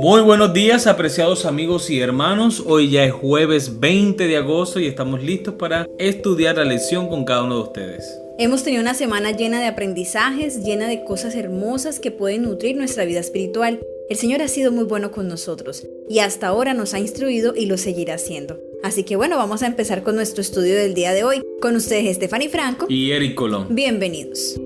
Muy buenos días, apreciados amigos y hermanos. Hoy ya es jueves 20 de agosto y estamos listos para estudiar la lección con cada uno de ustedes. Hemos tenido una semana llena de aprendizajes, llena de cosas hermosas que pueden nutrir nuestra vida espiritual. El Señor ha sido muy bueno con nosotros y hasta ahora nos ha instruido y lo seguirá haciendo. Así que bueno, vamos a empezar con nuestro estudio del día de hoy. Con ustedes Stephanie Franco y Eric Colón. Bienvenidos.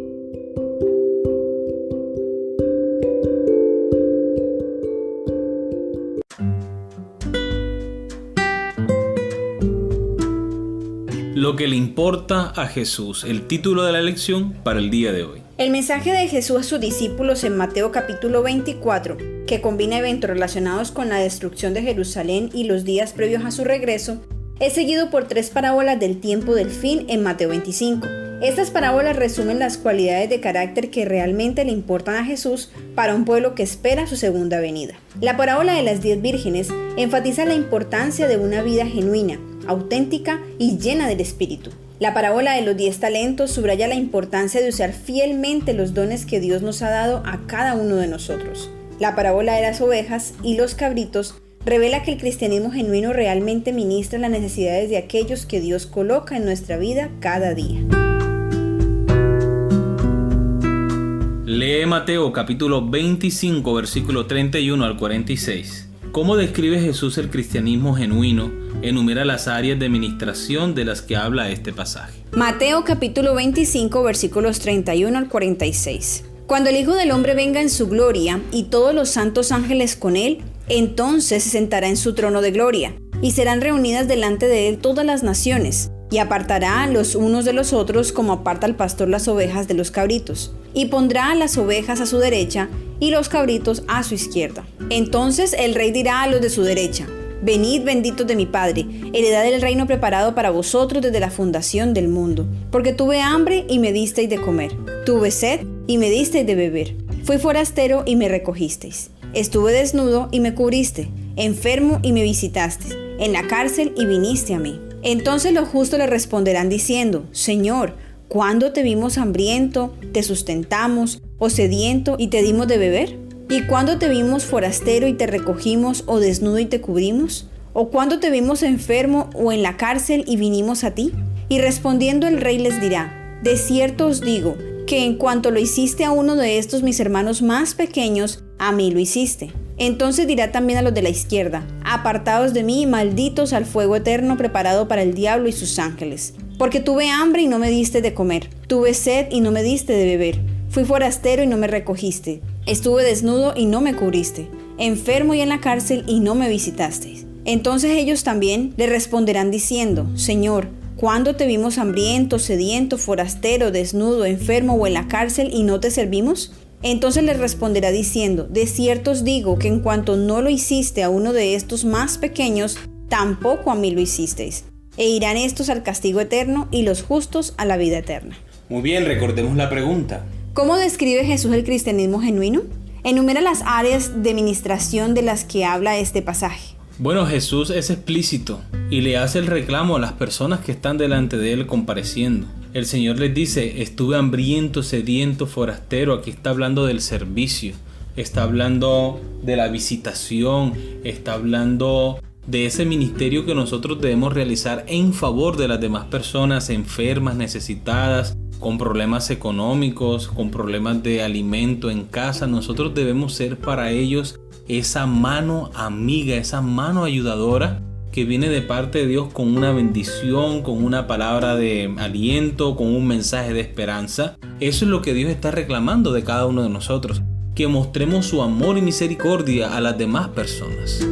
Lo que le importa a Jesús, el título de la lección para el día de hoy. El mensaje de Jesús a sus discípulos en Mateo capítulo 24, que combina eventos relacionados con la destrucción de Jerusalén y los días previos a su regreso, es seguido por 3 parábolas del tiempo del fin en Mateo 25. Estas parábolas resumen las cualidades de carácter que realmente le importan a Jesús para un pueblo que espera su segunda venida. La parábola de las 10 vírgenes enfatiza la importancia de una vida genuina, auténtica y llena del Espíritu. La parábola de los 10 talentos subraya la importancia de usar fielmente los dones que Dios nos ha dado a cada uno de nosotros. La parábola de las ovejas y los cabritos revela que el cristianismo genuino realmente ministra las necesidades de aquellos que Dios coloca en nuestra vida cada día. Lee Mateo capítulo 25, versículo 31 al 46. ¿Cómo describe Jesús el cristianismo genuino? Enumera las áreas de ministración de las que habla este pasaje. Mateo capítulo 25, versículos 31 al 46. Cuando el Hijo del Hombre venga en su gloria y todos los santos ángeles con él, entonces se sentará en su trono de gloria, y serán reunidas delante de él todas las naciones, y apartará los unos de los otros como aparta el pastor las ovejas de los cabritos, y pondrá a las ovejas a su derecha y los cabritos a su izquierda. Entonces el rey dirá a los de su derecha: Venid, benditos de mi Padre, heredad del reino preparado para vosotros desde la fundación del mundo. Porque tuve hambre y me disteis de comer, tuve sed y me disteis de beber, fui forastero y me recogisteis, estuve desnudo y me cubriste, enfermo y me visitasteis, en la cárcel y viniste a mí. Entonces los justos le responderán diciendo: Señor, ¿cuándo te vimos hambriento, te sustentamos, o sediento y te dimos de beber? ¿Y cuándo te vimos forastero y te recogimos, o desnudo y te cubrimos? ¿O cuándo te vimos enfermo o en la cárcel y vinimos a ti? Y respondiendo el rey les dirá: De cierto os digo, que en cuanto lo hiciste a uno de estos mis hermanos más pequeños, a mí lo hiciste. Entonces dirá también a los de la izquierda: Apartaos de mí, malditos, al fuego eterno preparado para el diablo y sus ángeles. Porque tuve hambre y no me diste de comer, tuve sed y no me diste de beber, fui forastero y no me recogiste, estuve desnudo y no me cubriste, enfermo y en la cárcel y no me visitasteis. Entonces ellos también le responderán diciendo: Señor, ¿cuándo te vimos hambriento, sediento, forastero, desnudo, enfermo o en la cárcel y no te servimos? Entonces les responderá diciendo: De cierto os digo que en cuanto no lo hiciste a uno de estos más pequeños, tampoco a mí lo hicisteis. E irán estos al castigo eterno y los justos a la vida eterna. Muy bien, recordemos la pregunta. ¿Cómo describe Jesús el cristianismo genuino? Enumera las áreas de ministración de las que habla este pasaje. Bueno, Jesús es explícito y le hace el reclamo a las personas que están delante de él compareciendo. El Señor les dice: estuve hambriento, sediento, forastero. Aquí está hablando del servicio, está hablando de la visitación, está hablando de ese ministerio que nosotros debemos realizar en favor de las demás personas enfermas, necesitadas, con problemas económicos, con problemas de alimento en casa. Nosotros debemos ser para ellos esa mano amiga, esa mano ayudadora que viene de parte de Dios con una bendición, con una palabra de aliento, con un mensaje de esperanza. Eso es lo que Dios está reclamando de cada uno de nosotros, que mostremos su amor y misericordia a las demás personas.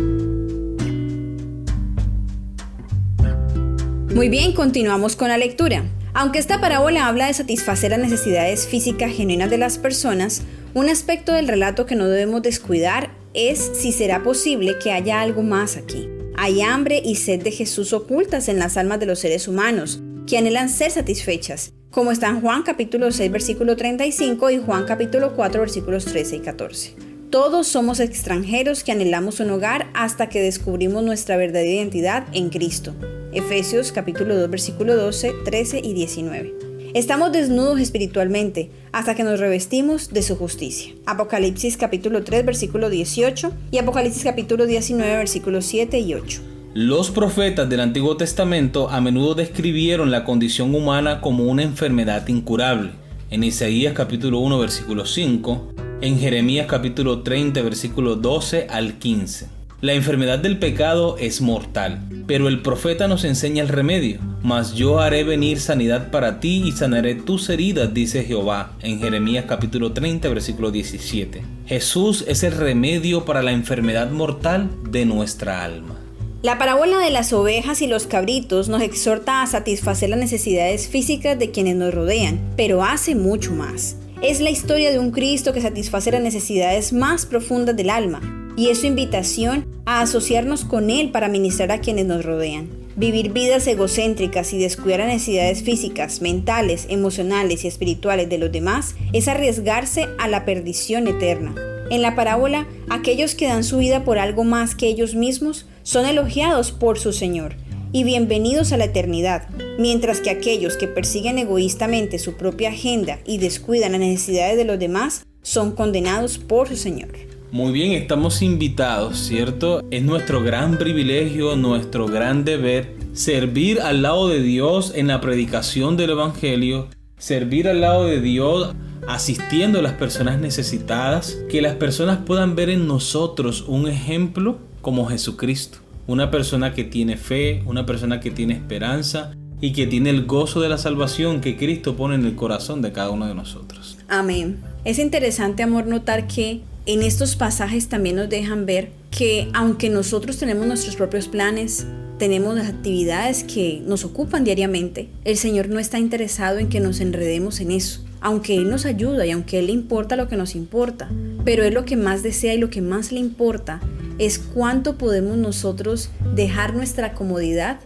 Muy bien, continuamos con la lectura. Aunque esta parábola habla de satisfacer las necesidades físicas genuinas de las personas, un aspecto del relato que no debemos descuidar es si será posible que haya algo más aquí. Hay hambre y sed de Jesús ocultas en las almas de los seres humanos, que anhelan ser satisfechas, como está en Juan capítulo 6 versículo 35 y Juan capítulo 4 versículos 13 y 14. Todos somos extranjeros que anhelamos un hogar hasta que descubrimos nuestra verdadera identidad en Cristo. Efesios capítulo 2 versículo 12, 13 y 19. Estamos desnudos espiritualmente hasta que nos revestimos de su justicia. Apocalipsis capítulo 3 versículo 18 y Apocalipsis capítulo 19 versículos 7 y 8. Los profetas del Antiguo Testamento a menudo describieron la condición humana como una enfermedad incurable. En Isaías capítulo 1 versículo 5, en Jeremías capítulo 30 versículo 12 al 15. La enfermedad del pecado es mortal, pero el profeta nos enseña el remedio. Mas yo haré venir sanidad para ti y sanaré tus heridas, dice Jehová, en Jeremías capítulo 30 versículo 17. Jesús es el remedio para la enfermedad mortal de nuestra alma. La parábola de las ovejas y los cabritos nos exhorta a satisfacer las necesidades físicas de quienes nos rodean, pero hace mucho más. Es la historia de un Cristo que satisface las necesidades más profundas del alma, y es su invitación a asociarnos con Él para ministrar a quienes nos rodean. Vivir vidas egocéntricas y descuidar las necesidades físicas, mentales, emocionales y espirituales de los demás es arriesgarse a la perdición eterna. En la parábola, aquellos que dan su vida por algo más que ellos mismos son elogiados por su Señor y bienvenidos a la eternidad, mientras que aquellos que persiguen egoístamente su propia agenda y descuidan las necesidades de los demás son condenados por su Señor. Muy bien, estamos invitados, ¿cierto? Es nuestro gran privilegio, nuestro gran deber, servir al lado de Dios en la predicación del Evangelio, servir al lado de Dios asistiendo a las personas necesitadas, que las personas puedan ver en nosotros un ejemplo como Jesucristo, una persona que tiene fe, una persona que tiene esperanza y que tiene el gozo de la salvación que Cristo pone en el corazón de cada uno de nosotros. Amén. Es interesante, amor, notar que en estos pasajes también nos dejan ver que aunque nosotros tenemos nuestros propios planes, tenemos las actividades que nos ocupan diariamente, el Señor no está interesado en que nos enredemos en eso. Aunque Él nos ayuda y aunque a Él le importa lo que nos importa, pero Él lo que más desea y lo que más le importa es cuánto podemos nosotros dejar nuestra comodidad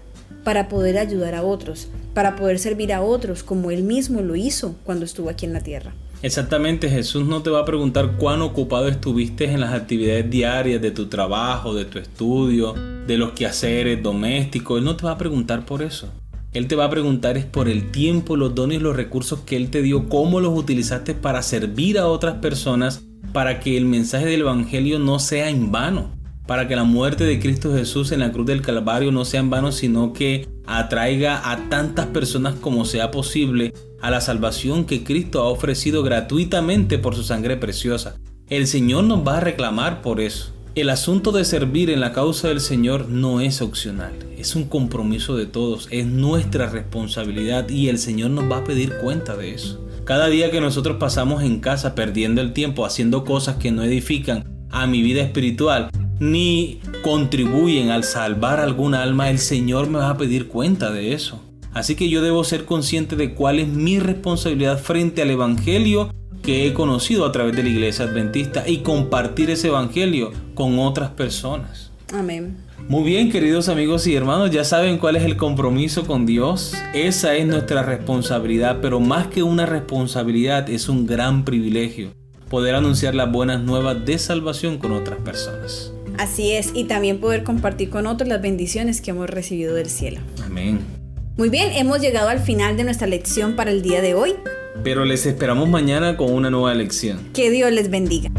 para poder ayudar a otros, para poder servir a otros como Él mismo lo hizo cuando estuvo aquí en la tierra. Exactamente, Jesús no te va a preguntar cuán ocupado estuviste en las actividades diarias de tu trabajo, de tu estudio, de los quehaceres domésticos. Él no te va a preguntar por eso. Él te va a preguntar es por el tiempo, los dones y los recursos que Él te dio, cómo los utilizaste para servir a otras personas, para que el mensaje del Evangelio no sea en vano, para que la muerte de Cristo Jesús en la cruz del Calvario no sea en vano, sino que atraiga a tantas personas como sea posible a la salvación que Cristo ha ofrecido gratuitamente por su sangre preciosa. El Señor nos va a reclamar por eso. El asunto de servir en la causa del Señor no es opcional, es un compromiso de todos, es nuestra responsabilidad y el Señor nos va a pedir cuenta de eso. Cada día que nosotros pasamos en casa perdiendo el tiempo haciendo cosas que no edifican a mi vida espiritual ni contribuyen al salvar alguna alma, el Señor me va a pedir cuenta de eso. Así que yo debo ser consciente de cuál es mi responsabilidad frente al Evangelio que he conocido a través de la Iglesia Adventista y compartir ese Evangelio con otras personas. Amén. Muy bien, queridos amigos y hermanos, ya saben cuál es el compromiso con Dios. Esa es nuestra responsabilidad, pero más que una responsabilidad, es un gran privilegio poder anunciar las buenas nuevas de salvación con otras personas. Así es, y también poder compartir con otros las bendiciones que hemos recibido del cielo. Amén. Muy bien, hemos llegado al final de nuestra lección para el día de hoy. Pero les esperamos mañana con una nueva lección. Que Dios les bendiga.